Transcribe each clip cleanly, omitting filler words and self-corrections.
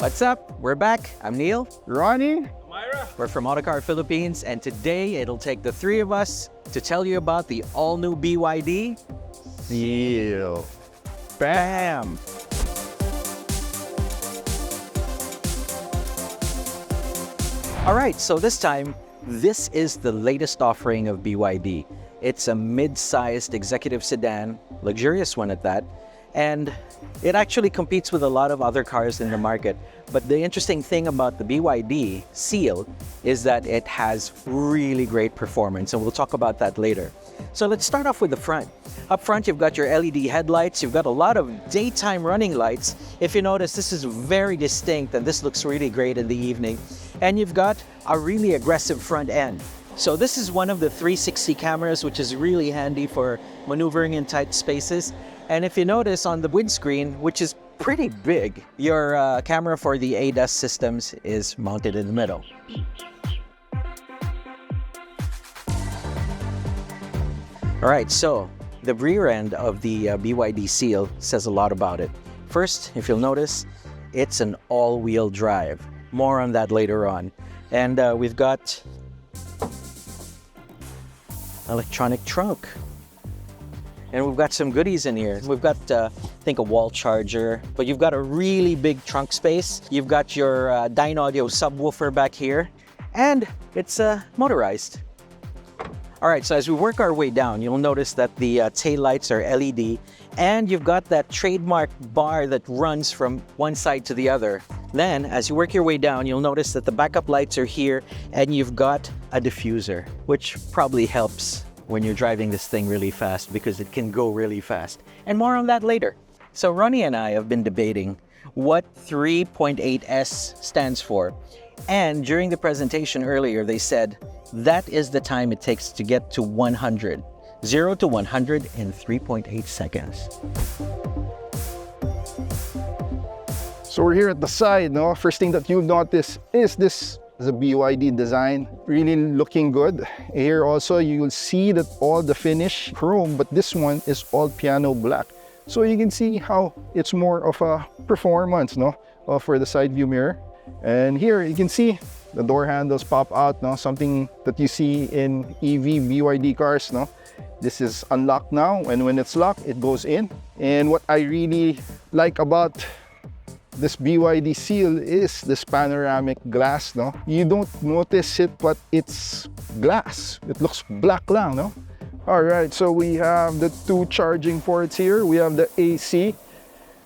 What's up? We're back. I'm Neil. Ronnie? We're from Autocar Philippines, and today it'll take the three of us to tell you about the all-new BYD Seal. Bam! All right, so this time, this is the latest offering of BYD. It's a mid-sized executive sedan, luxurious one at that, and it actually competes with a lot of other cars in the market. But the interesting thing about the BYD Seal is that it has really great performance, and we'll talk about that later. So let's start off with the front. Up front, you've got your LED headlights. You've got a lot of daytime running lights. If you notice, this is very distinct, and this looks really great in the evening. And you've got a really aggressive front end. So this is one of the 360 cameras, which is really handy for maneuvering in tight spaces. And if you notice on the windscreen, which is pretty big, your camera for the ADAS systems is mounted in the middle. All right, so the rear end of the BYD Seal says a lot about it. First, if you'll notice, it's an all-wheel drive. More on that later on. And we've got electronic trunk. And we've got some goodies in here. We've got, I think, a wall charger, but you've got a really big trunk space. You've got your Dynaudio subwoofer back here, and it's motorized. All right, so as we work our way down, you'll notice that the taillights are LED, and you've got that trademark bar that runs from one side to the other. Then, as you work your way down, you'll notice that the backup lights are here, and you've got a diffuser, which probably helps when you're driving this thing really fast because it can go really fast. And more on that later. So Ronnie and I have been debating what 3.8S stands for. And during the presentation earlier, they said that is the time it takes to get to 100. 0 to 100 in 3.8 seconds. So we're here at the side, no? First thing that you'll notice is this is a BYD design, really looking good. Here also you will see that all the finish chrome, but this one is all piano black. So you can see how it's more of a performance, no? For the side view mirror. And here you can see the door handles pop out, no? Something that you see in EV BYD cars, no? This is unlocked now, and when it's locked, it goes in. And what I really like about this BYD Seal is this panoramic glass, no? You don't notice it, but it's glass. It looks black lang, no? All right, so we have the two charging ports here. We have the AC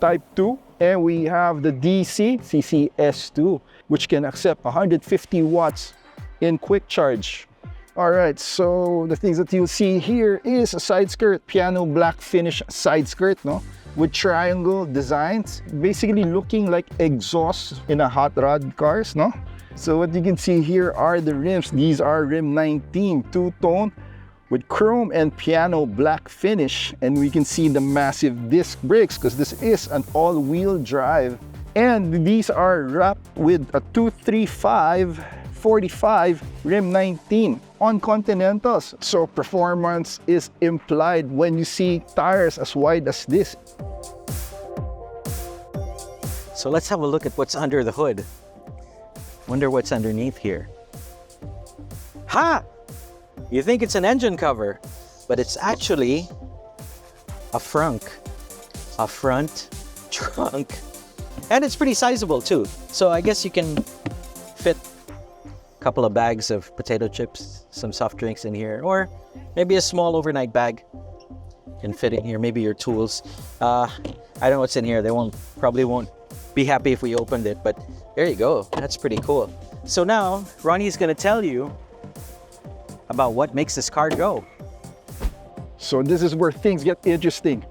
Type 2, and we have the DC CCS2, which can accept 150 watts in quick charge. All right, so the things that you'll see here is a side skirt, piano black finish side skirt, no? With triangle designs, basically looking like exhaust in a hot rod cars, no? So what you can see here are the rims. These are rim 19, two-tone with chrome and piano black finish. And we can see the massive disc brakes because this is an all-wheel drive. And these are wrapped with a 235 45 rim 19 on Continentals. So performance is implied when you see tires as wide as this. So let's have a look at what's under the hood. Wonder what's underneath here. Ha! You think it's an engine cover, but it's actually a frunk. A front trunk. And it's pretty sizable too. So I guess you can fit couple of bags of potato chips, some soft drinks in here, or maybe a small overnight bag can fit in here, maybe your tools. I don't know what's in here. They probably won't be happy if we opened it, but there you go. That's pretty cool. So now Ronnie's gonna tell you about what makes this car go. So this is where things get interesting.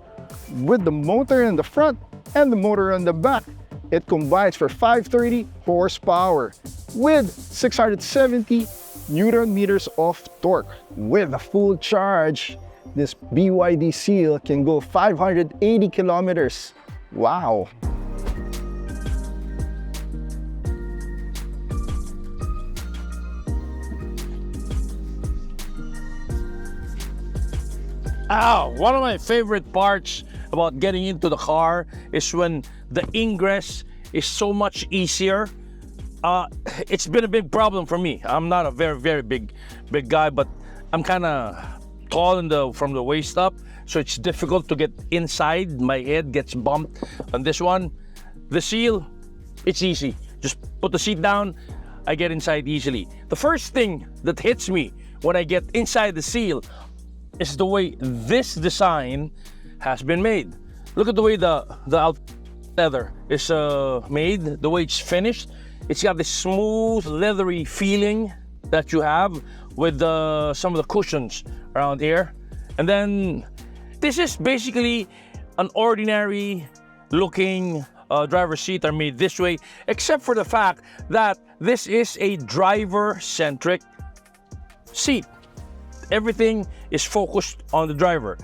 With the motor in the front and the motor on the back, it combines for 530 horsepower with 670 Newton meters of torque. With a full charge, this BYD Seal can go 580 kilometers. Wow! One of my favorite parts about getting into the car is when the ingress is so much easier. It's been a big problem for me. I'm not a very big guy, but I'm kind of tall from the waist up, so it's difficult to get inside. My head gets bumped. On this one, the Seal, it's easy. Just put the seat down, I get inside easily. The first thing that hits me when I get inside the Seal is the way this design has been made. Look at the way the leather is made, the way it's finished. It's got this smooth, leathery feeling that you have with some of the cushions around here. And then this is basically an ordinary looking driver's seat are made this way, except for the fact that this is a driver-centric seat. Everything is focused on the driver.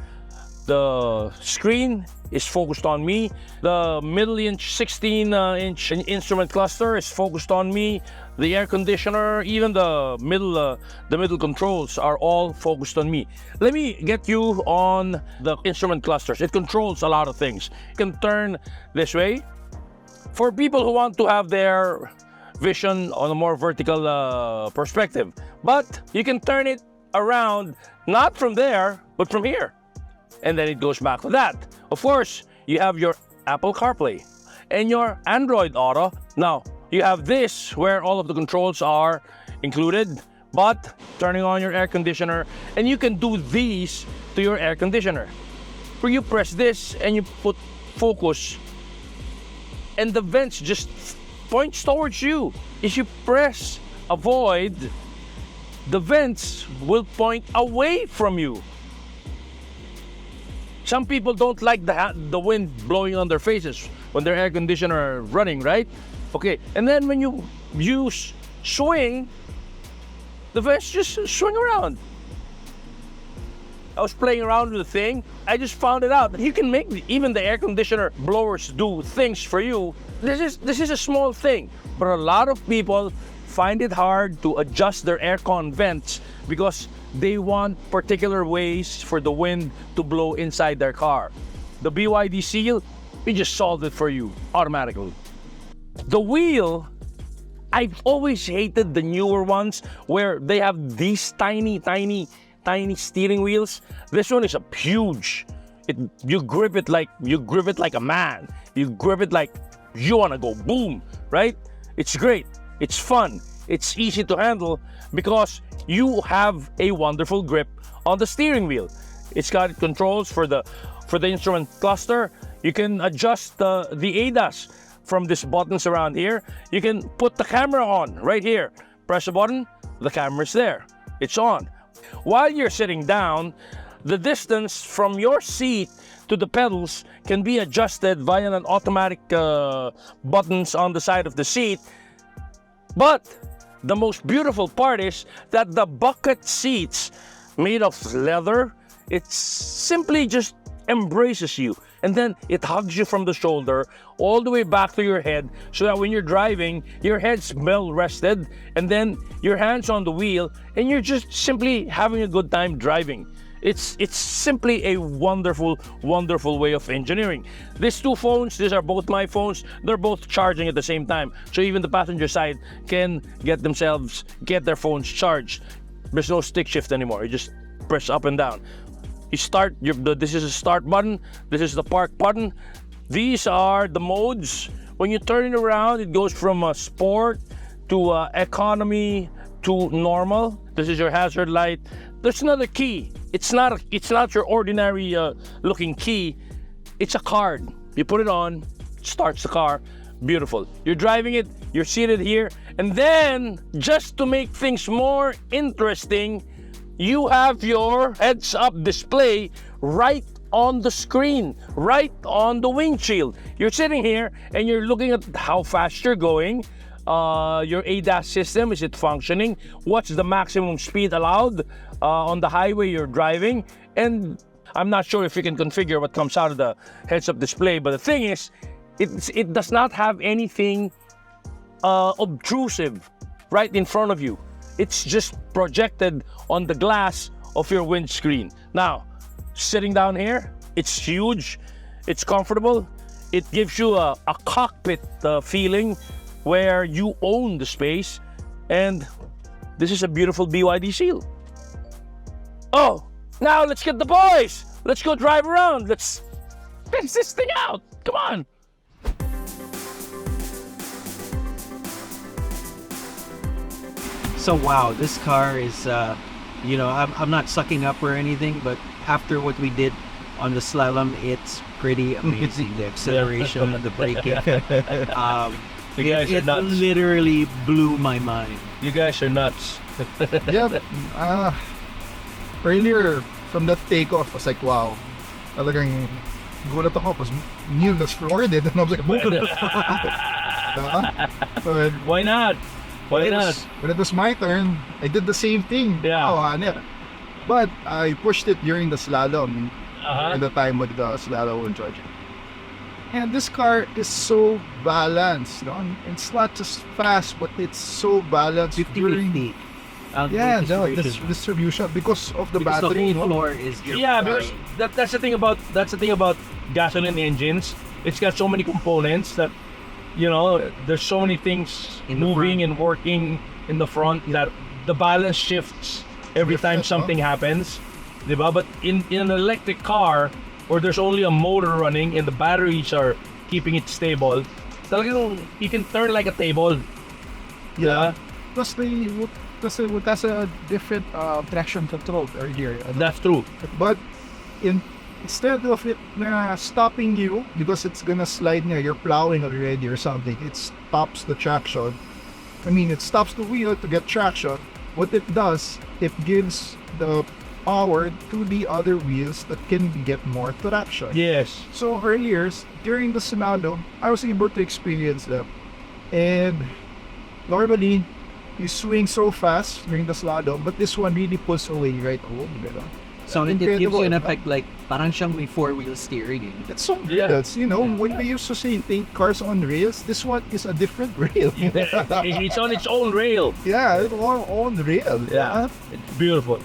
The screen is focused on me. The middle 16-inch instrument cluster is focused on me. The air conditioner, even the middle controls are all focused on me. Let me get you on the instrument clusters. It controls a lot of things. You can turn this way. For people who want to have their vision on a more vertical perspective. But you can turn it around, not from there, but from here. And then it goes back to that. Of course, you have your Apple CarPlay and your Android Auto. Now, you have this where all of the controls are included, but turning on your air conditioner, and you can do these to your air conditioner. Where you press this and you put focus, and the vents just points towards you. If you press avoid, the vents will point away from you. Some people don't like the wind blowing on their faces when their air conditioner running, right? Okay, and then when you use swing, the vents just swing around. I was playing around with the thing. I just found it out that you can make even the air conditioner blowers do things for you. This is a small thing, but a lot of people find it hard to adjust their aircon vents because they want particular ways for the wind to blow inside their car. The BYD Seal, we just solved it for you automatically. The wheel, I've always hated the newer ones where they have these tiny steering wheels. This one is huge. You grip it like a man. You grip it like you want to go boom, right? It's great. It's fun. It's easy to handle because you have a wonderful grip on the steering wheel. It's got controls for the instrument cluster. You can adjust the ADAS from these buttons around here. You can put the camera on right here. Press a button, the camera's there. It's on. While you're sitting down, the distance from your seat to the pedals can be adjusted via an automatic buttons on the side of the seat. But the most beautiful part is that the bucket seats made of leather, it simply just embraces you. And then it hugs you from the shoulder all the way back to your head so that when you're driving, your head's well rested and then your hands on the wheel and you're just simply having a good time driving. It's simply a wonderful way of engineering. These two phones, these are both my phones, they're both charging at the same time. So even the passenger side can get their phones charged. There's no stick shift anymore. You just press up and down. You start, this is a start button, this is the park button. These are the modes. When you turn it around, it goes from sport to economy to normal. This is your hazard light. There's another key. It's not your ordinary looking key. It's a card. You put it on, it starts the car. Beautiful. You're driving it, you're seated here, and then just to make things more interesting, you have your heads-up display right on the screen, right on the windshield. You're sitting here and you're looking at how fast you're going, your ADAS system, is it functioning? What's the maximum speed allowed on the highway you're driving? And I'm not sure if you can configure what comes out of the heads-up display, but the thing is, it does not have anything obtrusive right in front of you. It's just projected on the glass of your windscreen. Now, sitting down here, it's huge, it's comfortable, it gives you a cockpit feeling where you own the space. And this is a beautiful BYD Seal. Oh, now let's get the boys. Let's go drive around. Let's test this thing out. Come on. So wow, this car is, you know, I'm not sucking up or anything, but after what we did on the slalom, it's pretty amazing. The acceleration and the braking. You guys are It nuts. literally blew my mind. You guys are nuts. Yeah, earlier from that takeoff, I was like, wow. Talagang gulat ako. Tapos Neil was flooded. And I was like, but Why not? Why not? when it was my turn, I did the same thing. Yeah. Oh, hanip. But I pushed it during the slalom. At the time with the slalom and Georgia. And this car is so balanced. No? It's not just fast, but it's so balanced. 50-50. Yeah, no, this distribution because of the because battery. the whole floor is your Yeah, battery. because that's the thing about gasoline engines. It's got so many components that, you know, there's so many things In the moving front. and working in the front that the balance shifts every time something happens. Diba? But in an electric car where there's only a motor running and the batteries are keeping it stable, talagang you can turn like a table. Yeah. Plus it has a different traction control earlier. That's true. But instead of it stopping you because it's gonna slide near, you're plowing already or something, it stops the traction. I mean, it stops the wheel to get traction. What it does, it gives the power to the other wheels that can get more traction. Yes. So earlier, during the slalom, I was able to experience that. And normally, you swing so fast during the slalom, but this one really pulls away right home. So it gives you an Incredible. effect like parang siyang may four-wheel steering. It's so Yeah. rails, you know, when we used to say take cars on rails, this one is a different rail. It's on its own rail. Yeah, it's all on rail. Yeah. It's beautiful.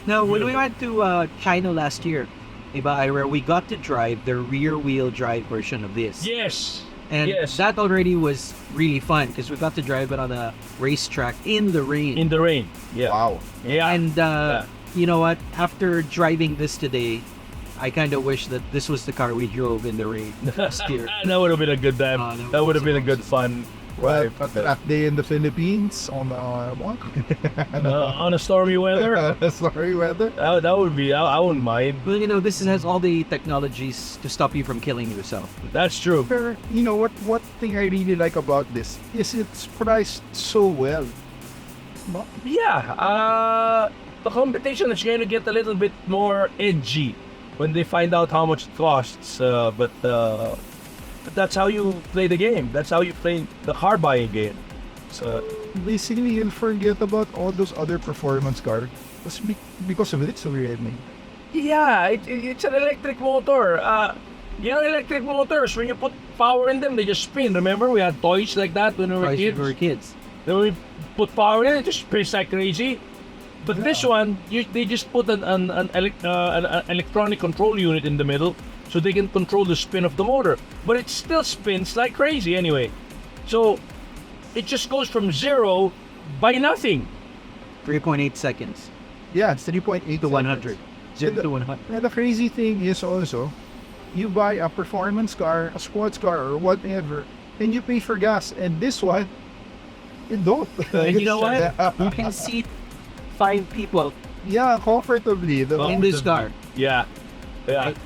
Now, when we went to China last year, diba, Ira, we got to drive the rear-wheel drive version of this. Yes. And yes. that already was really fun because we got to drive it on a racetrack in the rain. In the rain. Yeah. Wow. Yeah. And you know what? After driving this today, I kind of wish that this was the car we drove in the rain last year. That would have been a good time. That would have been a good fun. Well, ride. a track day in the Philippines on what? On a stormy weather. Sorry, weather. That would be. I wouldn't mind. Well, you know, this has all the technologies to stop you from killing yourself. That's true. But, you know what thing I really like about this is it's priced so well. Yeah. The competition is going to get a little bit more edgy when they find out how much it costs. But that's how you play the game. That's how you play the car buying game. So Basically, you'll forget about all those other performance cars because of it. It's already made. yeah, it's an electric motor. You know, electric motors, when you put power in them, they just spin. Remember, we had toys like that when we were Price kids. for kids. Then we put power in it, it just spins like crazy. But this one, they just put an electronic control unit in the middle so they can control the spin of the motor. But it still spins like crazy anyway. So it just goes from 0 by nothing. 3.8 seconds Yeah, it's 3.8 to 100. 0 And to 100. And the crazy thing is also, you buy a performance car, a sports car, or whatever, and you pay for gas. And this one, you don't. And you know what? You can seat 5 people Yeah, comfortably. in this car. Yeah. Yeah. Right.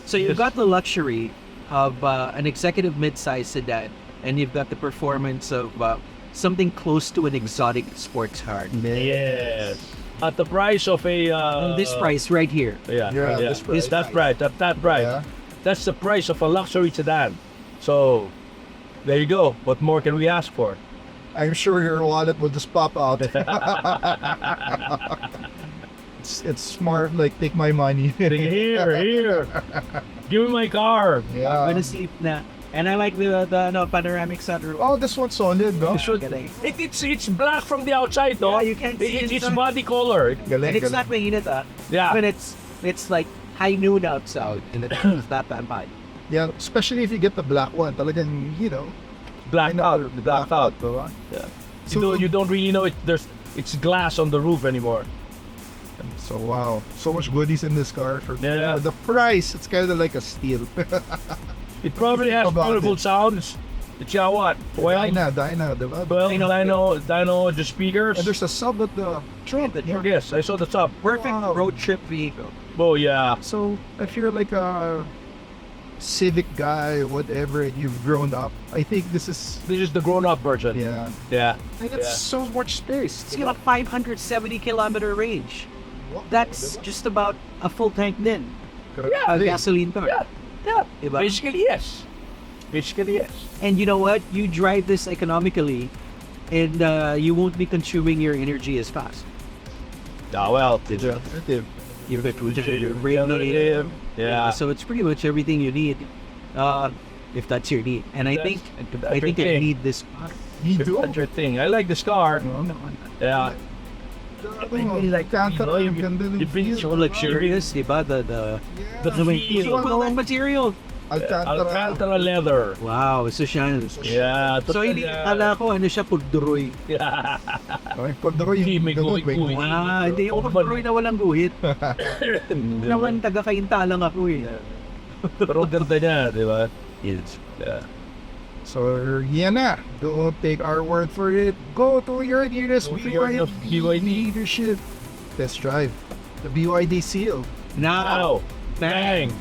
So you've got the luxury of an executive mid-size sedan, and you've got the performance of something close to an exotic sports car. Yes. At the price of a... This price right here. Yeah. Yeah, this price. That's right. That price. Yeah. That's the price of a luxury sedan. So, there you go. What more can we ask for? I'm sure your wallet will just pop out. It's smart, like, take my money. Here. Give me my car. I'm Yeah. gonna sleep na. And I like the panoramic sunroof. Oh, this one's solid, no? Galing. It's black from the outside, though. Yeah, you can't see It's inside. body color. Galing, And it's galing. not mainit Yeah. When it's like high noon outside and it's not that bad. Yeah, especially if you get the black one. Talagang, you know. Blacked out. Blacked out. Diba? Yeah. So- You don't really know it's glass on the roof anymore. So wow, so much goodies in this car for Yeah. the price. It's kind of like a steal. It probably has About powerful it. sounds. It's what? Well, Dyna, diba? well, dyno, the speakers. And there's a sub at the trunk. Yes, I saw the top. Perfect Wow. road trip vehicle. Oh yeah. So if you're like a Civic guy, whatever, and you've grown up, I think this is This is the grown-up version. yeah. Yeah. And it's so much space. It's got a 570 kilometer range. That's just about a full tank din. A gasoline car. Yeah. Yeah. Diba? Basically yes. Basically yes. And you know what? You drive this economically, and you won't be consuming your energy as fast. Ah well. It's alternative. Yeah. So it's pretty much everything you need, if that's your need. And I think I everything. need this car. You do? That's your thing. I like this car. Yeah. Really like Alcantara, You- ganda ng you've been feel. So luxurious, diba? The feel. material. Alcantara. Alcantara leather. Wow, so siya. Yeah. So hindi akala ko ano siya, pagduroy. Yeah. Okay, pagdaro yung Hindi, may ganun, guhit-guhit. Wow, hindi ako pagduroy na walang guhit. Naman taga-kainta lang ako eh. Pero ganda niya, di ba? Yes. Yeah. So, yan na. Don't take our word for it. Go to your dealers. Go to your BYD dealership. Test drive the BYD Seal. Now, Bang!